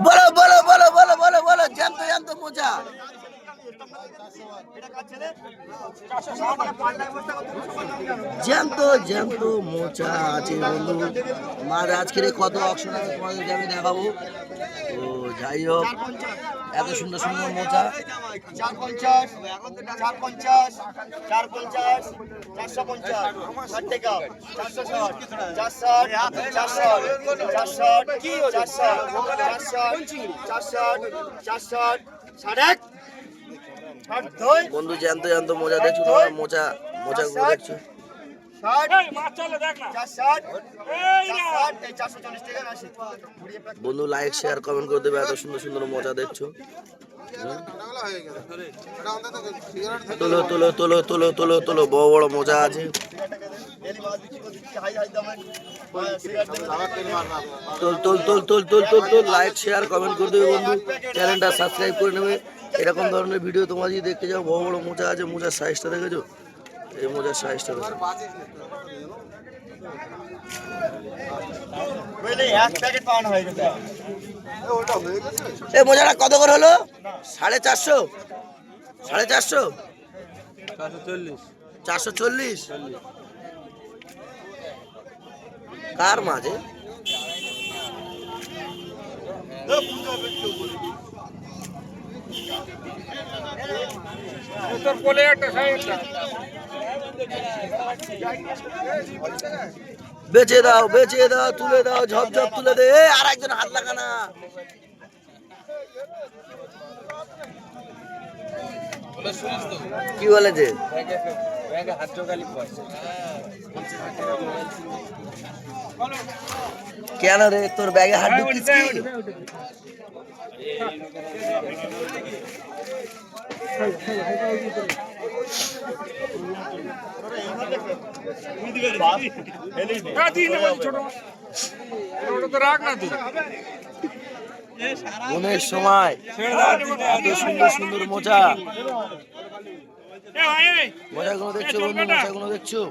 বলো বলো বলো বলো বলো বলো জ্যান্ত জ্যান্ত মোচা। জ্যান্ত জ্যান্ত মোচা আছে বন্ধু। মাছ আজকের কত অকশন আছে তোমাদেরকে আমি দেখাবো। তো যাই হোক, এত সুন্দর সুন্দর মোচা। 450 450 450 450 60 টাকা 460 460 460 বন্ধু জ্যান্ত জ্যান্ত মোচা দেখছো তোমরা, মোচা মোচাগুলো দেখছো। বন্ধু লাইক শেয়ার কমেন্ট করে দেবে, এত সুন্দর সুন্দর মোচা দেখছো। তোলো তোলো তোলো তোলো তোলো তোলো, বড় বড় মোচা আছে। তোল তোল তোল তোল তোল তোল তোল, লাইক শেয়ার কমেন্ট করে দেবে বন্ধু, চ্যানেলটা সাবস্ক্রাইব করে নেবে। এরকম ধরনের ভিডিও তোমরা যদি দেখতে যাও, বড় বড় মোচা আছে। মোচার সাইজটা দেখেছো, এই মোচার সাইজটা দেখো। এই মোজাটা কত করে হলো? 450 450 440 কার মাঝে বেচে দাও বেচে দাও, তুলে দাও, ঝপ ঝপ তুলে দে। আর একজন হাত লাগানা। কি বলেছে? কেন রে, তোর ব্যাগে হাত ঢুকিস কি? অনেক সময় এত সুন্দর সুন্দর মোচা। মোচাগুলো দেখছো বন্ধু, মোচাগুলো দেখছো।